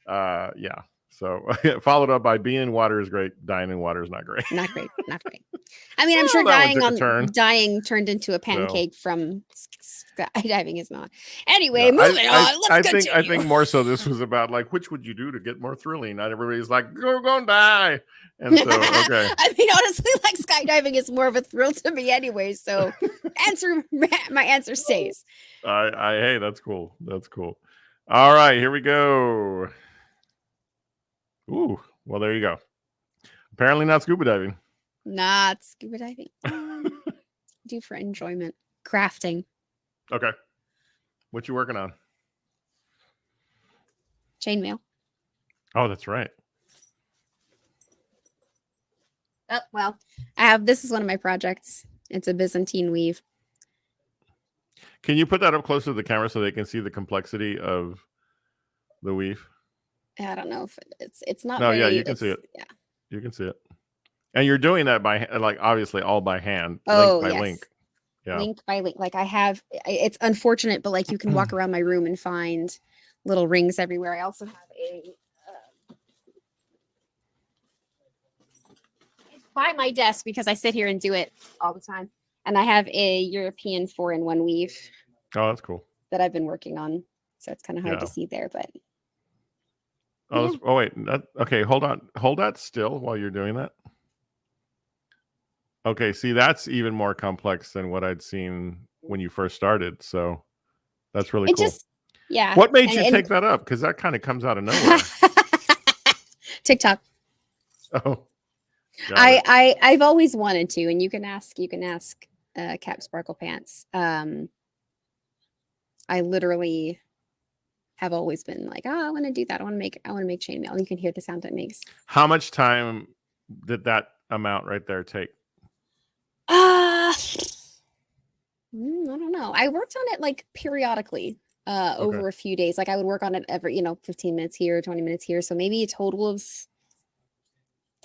yeah. So followed up by being in water is great. Dying in water is not great. Not great. Not great. I mean, I'm sure dying turned into a pancake from skydiving is not. Anyway, moving on. Let's continue. I think more so this was about like, which would you do to get more thrilling? Not everybody's like, go and die. And so, okay. I mean, honestly, like skydiving is more of a thrill to me anyway. So my answer stays. Hey, that's cool. That's cool. All right, here we go. Ooh, well, there you go. Apparently not scuba diving. Not scuba diving. Do for enjoyment. Crafting. Okay. What you working on? Chainmail. Oh, that's right. Oh, well, this is one of my projects. It's a Byzantine weave. Can you put that up close to the camera so they can see the complexity of the weave? I don't know if it's not. No, yeah, you can see it. Yeah, you can see it. And you're doing that by like obviously all by hand. Oh, link by yes. link. Yeah. Link by link. Like it's unfortunate, but like you can walk around my room and find little rings everywhere. I also have it's by my desk because I sit here and do it all the time. And I have a European 4-in-1 weave. Oh, that's cool. That I've been working on. So it's kind of hard to see there, but. Oh, oh wait. Okay, hold on. Hold that still while you're doing that. Okay, see, that's even more complex than what I'd seen when you first started. So that's really cool. Yeah. What made you take that up? Because that kind of comes out of nowhere. TikTok. Oh. I've always wanted to, and you can ask Cap Sparkle Pants. I literally have always been like, oh, I want to do that. I want to make chainmail. And you can hear the sound it makes. How much time did that amount right there take? I don't know. I worked on it like periodically over a few days. Like I would work on it every, 15 minutes here, 20 minutes here. So maybe a total of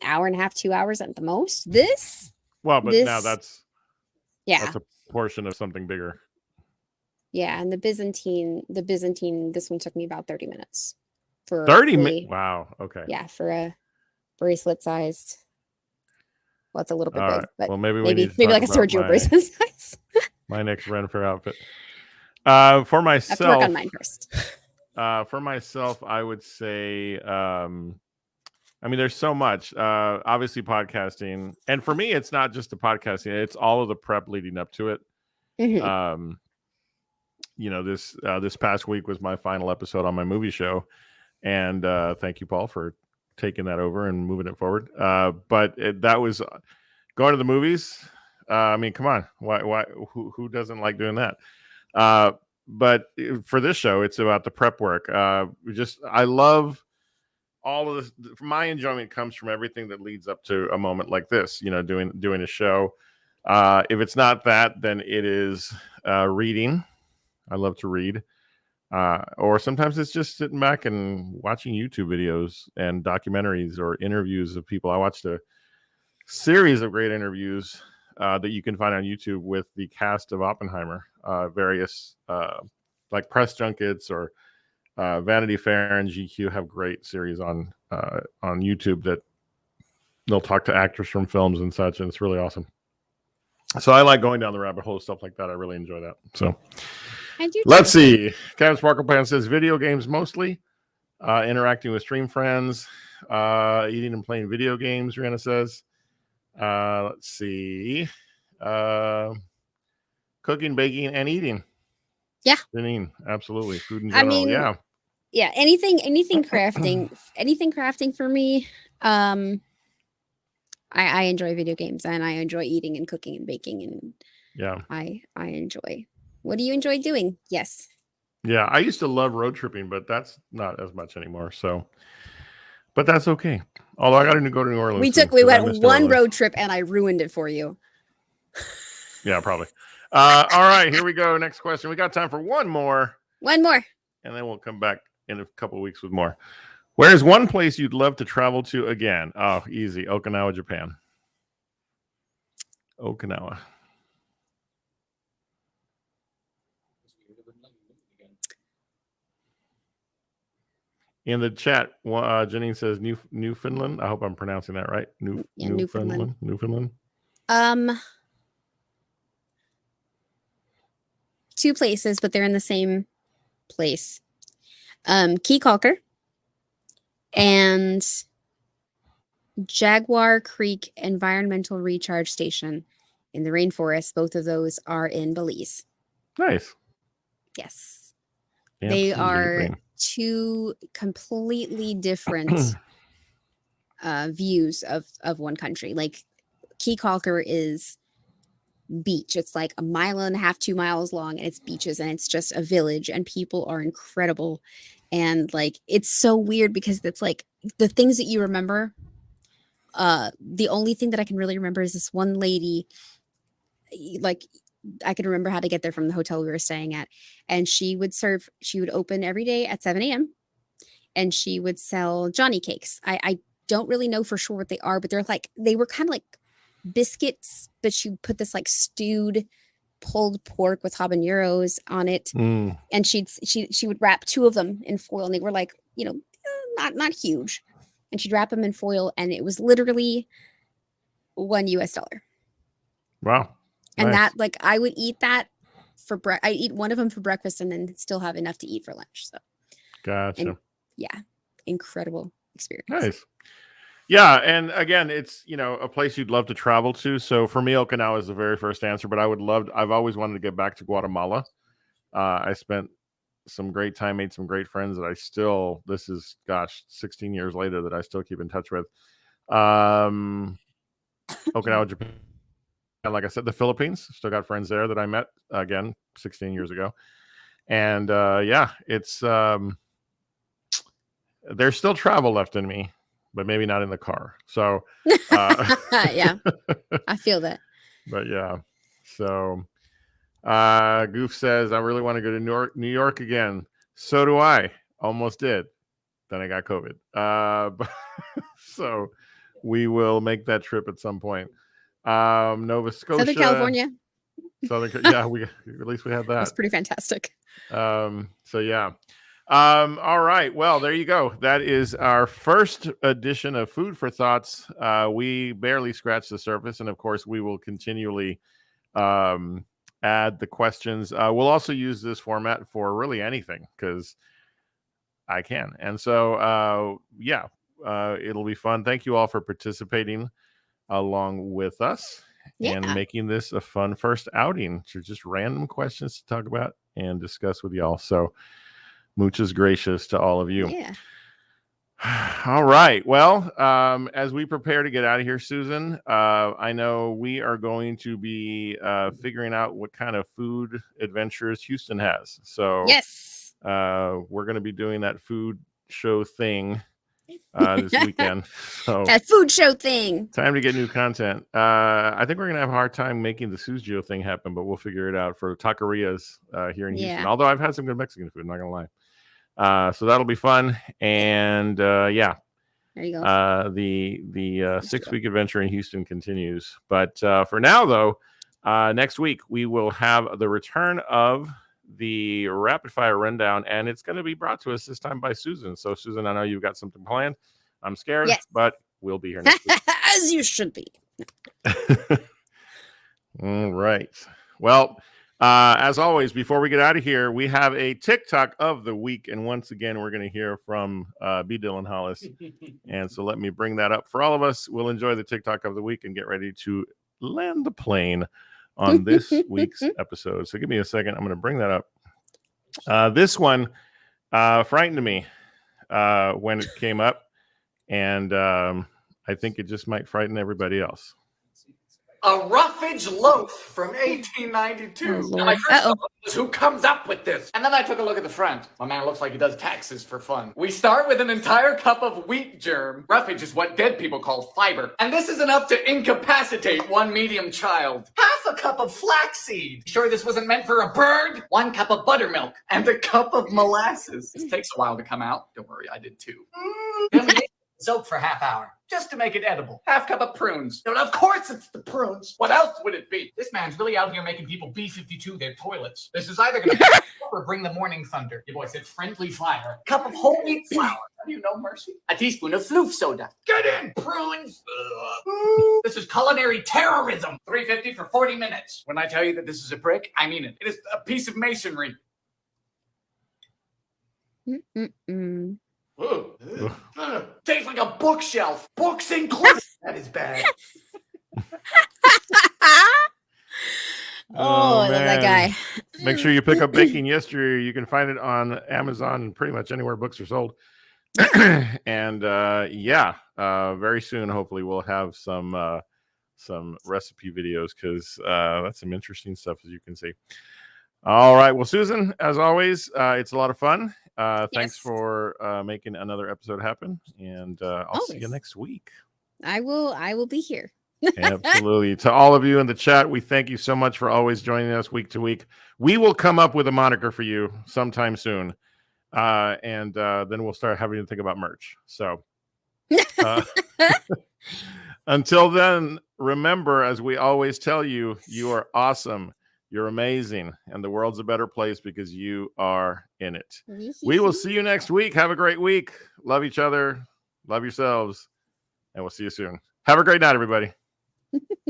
hour and a half, 2 hours at the most. Now that's a portion of something bigger. Yeah, and the Byzantine, this one took me about 30 minutes. For 30 minutes? Wow, okay. Yeah, for a bracelet sized. Well, it's a little bit big, right. but well, maybe like a Sergio bracelet size. My next Ren Fair outfit. For myself, I have to work on mine first. For myself, I would say, I mean, there's so much. Obviously, podcasting, and for me, it's not just the podcasting; it's all of the prep leading up to it. Mm-hmm. This past week was my final episode on my movie show, and thank you, Paul, for taking that over and moving it forward. But that was going to the movies. I mean, come on, why? Who doesn't like doing that? But for this show, it's about the prep work. I love all of this. My enjoyment comes from everything that leads up to a moment like this. Doing a show. If it's not that, then it is reading. I love to read. or sometimes it's just sitting back and watching YouTube videos and documentaries or interviews of people. I watched a series of great interviews that you can find on YouTube with the cast of Oppenheimer, various like press junkets or Vanity Fair and GQ have great series on YouTube that they'll talk to actors from films and such, and it's really awesome. So I like going down the rabbit hole, stuff like that. I really enjoy that. So I do. Let's see. Captain Sparkle Pan says video games mostly, interacting with stream friends, eating and playing video games. Rihanna says. Let's see. Cooking, baking, and eating. Yeah. Janine, absolutely. Food in general. I mean, yeah. Anything crafting for me. I enjoy video games and I enjoy eating and cooking and baking and yeah. I enjoy. What do you enjoy doing? Yes. Yeah, I used to love road tripping, but that's not as much anymore. So, but that's okay. Although I got to go to New Orleans. We went one road trip and I ruined it for you. Yeah, probably. All right, here we go. Next question. We got time for one more. One more. And then we'll come back in a couple of weeks with more. Where's one place you'd love to travel to again? Oh, easy. Okinawa, Japan. Okinawa. In the chat, Janine says Newfoundland. I hope I'm pronouncing that right. Newfoundland. Newfoundland. Two places, but they're in the same place. Key Calker and Jaguar Creek Environmental Recharge Station in the rainforest. Both of those are in Belize. Nice. Yes. Absolutely. They are two completely different views of one country. Like Key Calker is beach. It's like 1.5 miles, 2 miles long, and it's beaches, and it's just a village, and people are incredible. And like it's so weird because it's like the things that you remember. The only thing that I can really remember is this one lady. Like I can remember how to get there from the hotel we were staying at, and she would open every day at 7 a.m. and she would sell Johnny cakes. I don't really know for sure what they are, but they were kind of like biscuits, but she put this like stewed pulled pork with habaneros on it. And she would wrap 2 of them in foil, and they were like, not huge, and she'd wrap them in foil, and it was literally $1. Wow. And nice. that, like, I would eat that I eat one of them for breakfast and then still have enough to eat for lunch. So gotcha. Yeah, incredible experience. Nice. Yeah, and again, it's a place you'd love to travel to. So for me, Okinawa is the very first answer, but I've always wanted to get back to Guatemala. I spent some great time, made some great friends that this is 16 years later that I still keep in touch with. Okinawa, Japan, and like I said, the Philippines, still got friends there that I met again 16 years ago. And it's there's still travel left in me, but maybe not in the car. So, yeah, I feel that. But yeah, so Goof says, I really want to go to New York again. So do I. Almost did. Then I got COVID. So we will make that trip at some point. Nova Scotia, Southern California. Yeah, at least we had that. It's pretty fantastic. So yeah. All right. Well, there you go. That is our first edition of Food for Thoughts. We barely scratched the surface, and of course, we will continually add the questions. We'll also use this format for really anything because I can. And so, it'll be fun. Thank you all for participating along with us and making this a fun first outing to just random questions to talk about and discuss with y'all. So muchas gracias to all of you. Yeah. All right. Well, as we prepare to get out of here, Susan, I know we are going to be figuring out what kind of food adventures Houston has. So yes, we're going to be doing that food show thing this weekend. So That food show thing. time to get new content. I think we're gonna have a hard time making the Suzio thing happen, but we'll figure it out for taquerias here in Houston. Yeah. Although I've had some good Mexican food, not gonna lie. So that'll be fun. And yeah, There you go. the 6-week adventure in Houston continues. But for now, though, next week we will have the return of the rapid fire rundown, and it's going to be brought to us this time by Susan. So, Susan, I know you've got something planned. I'm scared, Yes. but we'll be here next week. As you should be. All right. Well, as always, before we get out of here, we have a TikTok of the week. And once again, we're going to hear from B. Dylan Hollis. And so let me bring that up for all of us. We'll enjoy the TikTok of the week and get ready to land the plane on this week's episode. So give me a second. I'm going to bring that up. This one frightened me when it came up. And I think it just might frighten everybody else. A roughage loaf from 1892. Oh, And Lord. my first thought was, who comes up with this? And then I took a look at the front. My man looks like he does taxes for fun. We start with an entire cup of wheat germ. Roughage is what dead people call fiber. And this is enough to incapacitate one medium child. Half a cup of flaxseed. Sure this wasn't meant for a bird? 1 cup of buttermilk. And a cup of molasses. This takes a while to come out. Don't worry, I did too. Then we soak for half hour, just to make it edible. Half cup of prunes. And of course it's the prunes. What else would it be? This man's really out here making people B-52 their toilets. This is either gonna or bring the morning thunder. Your boy said friendly fire. Cup of whole wheat flour. Have you no mercy? A teaspoon of floof soda. Get in, prunes. This is culinary terrorism. $3.50 for 40 minutes. When I tell you that this is a brick, I mean it. It is a piece of masonry. Mm-mm-mm. Tastes like a bookshelf. Books included. That is bad. Oh, I love that guy. Make sure you pick up Baking Yesteryear. You can find it on Amazon and pretty much anywhere books are sold. And very soon, hopefully, we'll have some recipe videos because that's some interesting stuff, as you can see. All right. Well, Susan, as always, it's a lot of fun. Thanks Yes. for making another episode happen. And I'll see you Always. next week. I will be here. Absolutely. To all of you in the chat, we thank you so much for always joining us week to week. We will come up with a moniker for you sometime soon. And then we'll start having to think about merch. So until then, remember, as we always tell you, you are awesome. You're amazing. And the world's a better place because you are in it. We will see you next week. Have a great week. Love each other. Love yourselves. And we'll see you soon. Have a great night, everybody.